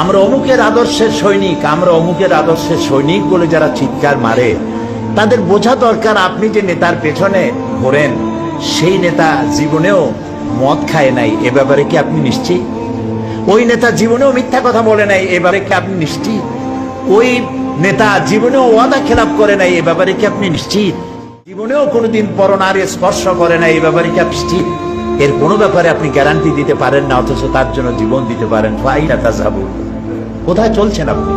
আমরা অমুকের আদর্শের সৈনিক, আমরা অমুকের আদর্শের সৈনিক বলে যারা চিৎকার মারে, তাদের বোঝা দরকার আপনি যে নেতার পেছনে ঘোরেন সেই নেতা জীবনেও মদ খায় নাই, এ ব্যাপারে কি আপনি নিশ্চিত? ওই নেতা জীবনেও মিথ্যা কথা বলে নাই, এ ব্যাপারে কি আপনি নিশ্চিত? ওই নেতা জীবনেও ওয়াদা খেলাপ করে নাই, এ ব্যাপারে কি আপনি নিশ্চিত? জীবনেও কোনোদিন পরনারী স্পর্শ করে নাই, এ ব্যাপারে কি আপনি নিশ্চিত? এর কোনো ব্যাপারে আপনি গ্যারান্টি দিতে পারেন না, অথচ তার জন্য জীবন দিতে পারেন। ফাইনা তাযাবুন, কোথায় চলছেন আপনি?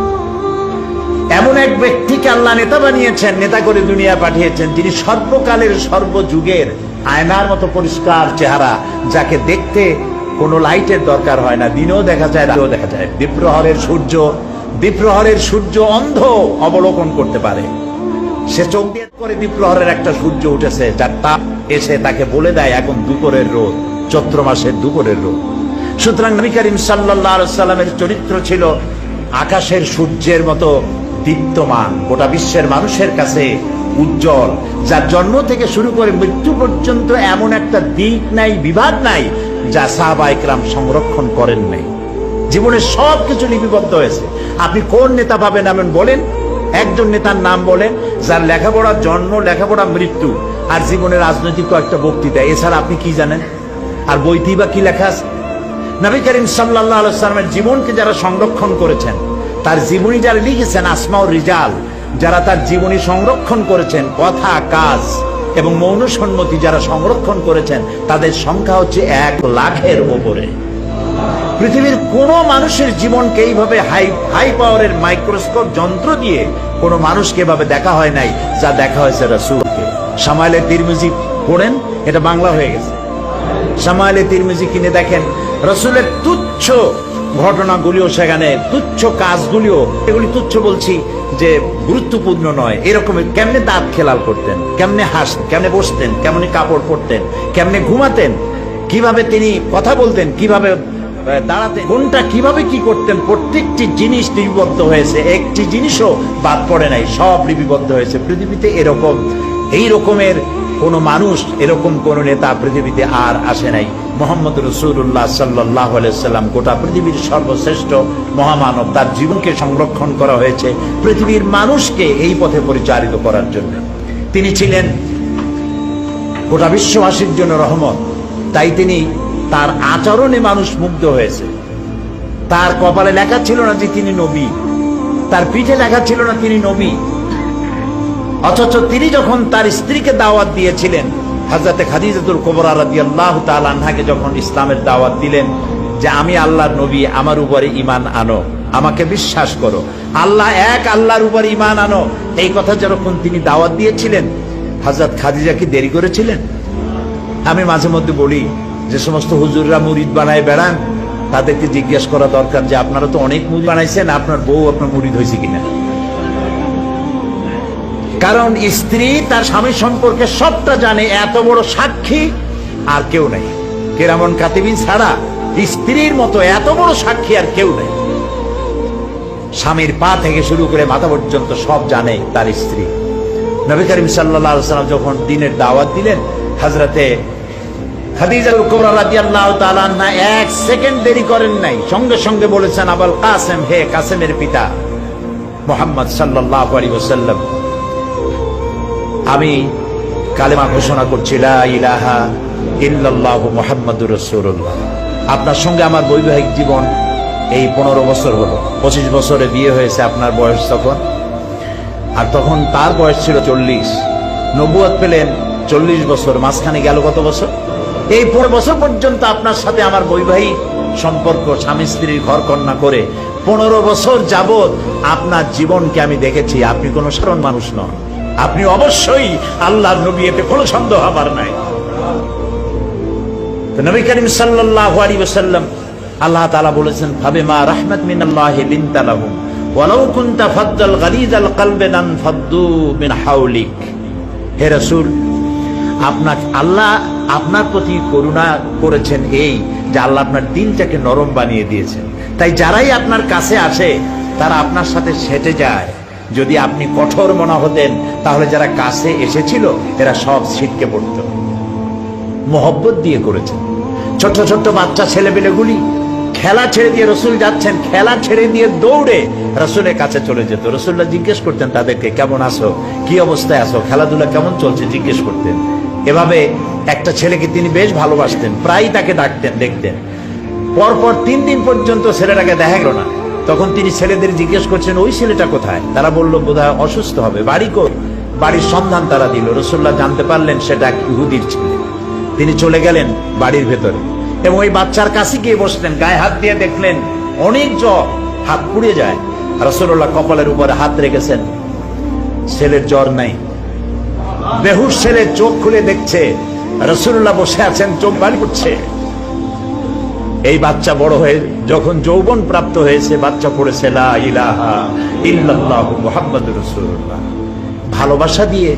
এমন এক ব্যক্তিকে আল্লাহ নেতা বানিয়েছেন, নেতা করে দুনিয়া পাঠিয়েছেন, যিনি সর্বকালের সর্বযুগের আয়নার মতো পরিষ্কার চেহারা, যাকে দেখতে কোনো লাইটের দরকার হয় না, দিনেও দেখা যায় রাতেও দেখা যায়। দ্বীপ্রহরের সূর্য অন্ধ অবলোকন করতে পারে। সে চোখ দিয়ে করে দ্বীপ্রহরের একটা সূর্য উঠেছে, যার তাপ এসে তাকে বলে দেয় এখন দুপুরের রোদ, চৈত্র মাসের দুপুরের রোদ। সুতরাং নবী করিম সাল্লাল্লাহু আলাইহি ওয়াসাল্লামের চরিত্র ছিল আকাশের সূর্যের মতো দীপ্তমান, গোটা বিশ্বের মানুষের কাছে উজ্জ্বল, যার জন্ম থেকে শুরু করে মৃত্যু পর্যন্ত এমন একটা দিক নাই, বিভাগ নাই যা সাহাবায়ে কেরাম সংরক্ষণ করেন নাই। জীবনের সবকিছু লিপিবদ্ধ হয়েছে। আপনি কোন নেতা পাবেন এমন বলেন, একজন নেতার নাম বলেন যার লেখাপড়ার জন্ম, লেখাপড়া, মৃত্যু আর জীবনের রাজনৈতিক কয়েকটা বক্তৃতা, এছাড়া আপনি কি জানেন? আর বইতেই বা কি লেখা আছে? নবী করিম সাল্লাল্লাহু আলাইহি ওয়াসাল্লামের জীবনকে যারা সংরক্ষণ করেছেন, তার জীবনী যারা লিখেছেন, আসমাউর রিজাল, যারা তার জীবনী সংরক্ষণ করেছেন, কথা, কাজ এবং মৌন সম্মতি যারা সংরক্ষণ করেছেন, তাদের সংখ্যা হচ্ছে 1,00,000-এর উপরে। পৃথিবীর কোন মানুষের জীবনকে এইভাবে হাই পাওয়ারের মাইক্রোস্কোপ যন্ত্র দিয়ে কোন মানুষকে এভাবে দেখা হয় নাই যা দেখা হয়েছে রাসূলকে। শামাইলে তিরমিজি পড়েন, এটা বাংলা হয়ে গেছে। শামাইলে তিরমিজি কিনে দেখেন, রাসূলের তুচ্ছ ঘটনাগুলিও সেখানে, তুচ্ছ কাজগুলিও, এগুলি তুচ্ছ বলছি যে গুরুত্বপূর্ণ নয়, এরকমের কেমনে দাঁত খেলাল করতেন, কেমনে হাসতেন, কেমনে বসতেন, কেমনে কাপড় পরতেন, কেমনে ঘুমাতেন, কিভাবে তিনি কথা বলতেন, কিভাবে দাঁড়াতেন, কোনটা কিভাবে কি করতেন, প্রত্যেকটি জিনিস লিপিবদ্ধ হয়েছে, একটি জিনিসও বাদ পড়ে নাই, সব লিপিবদ্ধ হয়েছে। পৃথিবীতে এরকম, এই রকমের কোন মানুষ, এরকম কোন নেতা পৃথিবীতে আর আসে নাই। মুহাম্মদ রাসূলুল্লাহ সাল্লাল্লাহু আলাইহি ওয়াসাল্লাম গোটা পৃথিবীর সর্বশ্রেষ্ঠ মহামানব, তার জীবনকে সংরক্ষণ করা হয়েছে পৃথিবীর মানুষকে এই পথে পরিচালিত করার জন্য। তিনি ছিলেন গোটা বিশ্ববাসীর জন্য রহমত, তাই তিনি তার আচরণে মানুষ মুগ্ধ হয়েছে। তার কপালে লেখা ছিল না যে তিনি নবী, তার পিঠে লেখা ছিল না তিনি নবী, অথচ তিনি যখন তার স্ত্রীকে দাওয়াত দিয়েছিলেন, হযরতে খাদিজাতুল কুবরা রাদিয়াল্লাহু তাআলা আনহাকে যখন ইসলামের দাওয়াত দিলেন যে আমি আল্লাহর নবী, আমার উপরে ঈমান আনো, আমাকে বিশ্বাস করো, আল্লাহ এক, আল্লাহর উপরে ঈমান আনো, এই কথা যখন তিনি দাওয়াত দিয়েছিলেন, হযরত খাদিজা কি দেরি করেছিলেন? আমি মাঝে মধ্যে বলি, যে সমস্ত হুজুররা মুরিদ বানায় বেড়ান, তাদেরকে জিজ্ঞেস করা দরকার যে আপনারা তো অনেক মুরিদ বানাইছেন, আপনার বউ আপনার মুরিদ হয়েছে কিনা? কারণ স্ত্রী তার স্বামী সম্পর্কে সবটা জানে, এত বড় সাক্ষী আর কেউ নাই। কিরামান কাতিবিন ছাড়া স্ত্রীর মতো এত বড় সাক্ষী আর কেউ নাই। স্বামীর পা থেকে শুরু করে মাথা পর্যন্ত সব জানে তার স্ত্রী। নবী করিম সাল্লাল্লাহু আলাইহি ওয়াসাল্লাম যখন দ্বীনের দাওয়াত দিলেন, হযরতে খাদিজাতুল কুবরা রাদিয়াল্লাহু তাআলা আনহা 1 সেকেন্ড দেরি করেন নাই, সঙ্গে সঙ্গে বলেছেন, আবুল কাসেম, হে কাসেমের পিতা মুহাম্মদ সাল্লাল্লাহু আলাইহি ওয়াসাল্লাম, আমি কালেমা ঘোষণা করছি, লা ইলাহা ইল্লাল্লাহু মুহাম্মাদুর রাসূলুল্লাহ। আপনার সঙ্গে আমার বৈবাহিক জীবন এই 15 বছর হলো, 25 বছরে বিয়ে হয়েছে আপনার বয়স তখন, আর তখন তার বয়স ছিল 40। নবুয়ত পেলেন 40 বছর, মাঝখানে গেল কত বছর? এই 15 বছর পর্যন্ত আপনার সাথে আমার বৈবাহিক সম্পর্ক, স্বামী স্ত্রীর ঘর কন্যা করে 15 বছর যাবত আপনার জীবনকে আমি দেখেছি। আপনি কোনো সাধারণ মানুষ নন, আপনি অবশ্যই আল্লাহর নবী, এতে কোনো সন্দেহ আমার নাই। তো নবী করিম সাল্লাল্লাহু আলাইহি ওয়াসাল্লাম, আল্লাহ তাআলা বলেছেন, ফাবিমা রাহমাত মিনাল্লাহি লিনতা লাহুম ওয়ালাউ কুনতা ফাদ্দাল গালিযাল কলবি লানফাদ্দু মিন হাওলিক। হে রাসূল, আল্লাহ আপনার প্রতি করুণা করেছেন এই যে আল্লাহ আপনার দিলটাকে নরম বানিয়ে দিয়েছেন, তাই যারাই আপনার কাছে আসে তারা আপনার সাথে সেটে যায়। যদি আপনি কঠোর মনা হতেন তাহলে যারা কাছে এসেছিল এরা সব ছিটকে পড়ত। মোহব্বত দিয়ে করেছেন। ছোট্ট ছোট্ট বাচ্চা ছেলেপেলেগুলি খেলা ছেড়ে দিয়ে রসুল যাচ্ছেন, খেলা ছেড়ে দিয়ে দৌড়ে রসুলের কাছে চলে যেত। রসুল্লাহ জিজ্ঞেস করতেন তাদেরকে, কেমন আছো, কি অবস্থায় আছো, খেলাধুলা কেমন চলছে জিজ্ঞেস করতেন। এভাবে একটা ছেলেকে তিনি বেশ ভালোবাসতেন, প্রায় তাকে ডাকতেন, দেখতেন। পরপর 3 দিন পর্যন্ত ছেলেটাকে দেখা গেল না। তখন তিনি ছেলেদের জিজ্ঞেস করছেন, ওই ছেলেটা কোথায়? তারা বলল বোধহয় অসুস্থ হবে, বাড়ি কই? বাড়ির সন্ধান তারা দিল। রসুল্লাহ জানতে পারলেন সেটা ইহুদির ছেলে। তিনি চলে গেলেন বাড়ির ভেতরে এবং ওই বাচ্চার কাছে গিয়ে বসলেন, গায়ে হাত দিয়ে দেখলেন অনেক জ্বর, হাত পুড়ে যায়। রাসূলুল্লাহ কপালের উপরে হাত রেখেছেন, ছেলের জ্বর নাই। বেহুশ ছেলে চোখ খুলে দেখছে রাসূলুল্লাহ বসে আছেন, চোখ বাড়ি করছে। এই বাচ্চা বড় হয়ে যখন যৌবন প্রাপ্ত হয়েছে, বাচ্চা পড়েছে লা ইলাহা ইল্লাল্লাহু মুহাম্মাদুর রাসূলুল্লাহ। ভালোবাসা দিয়ে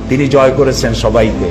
তিনি জয় করেছেন সবাইকে।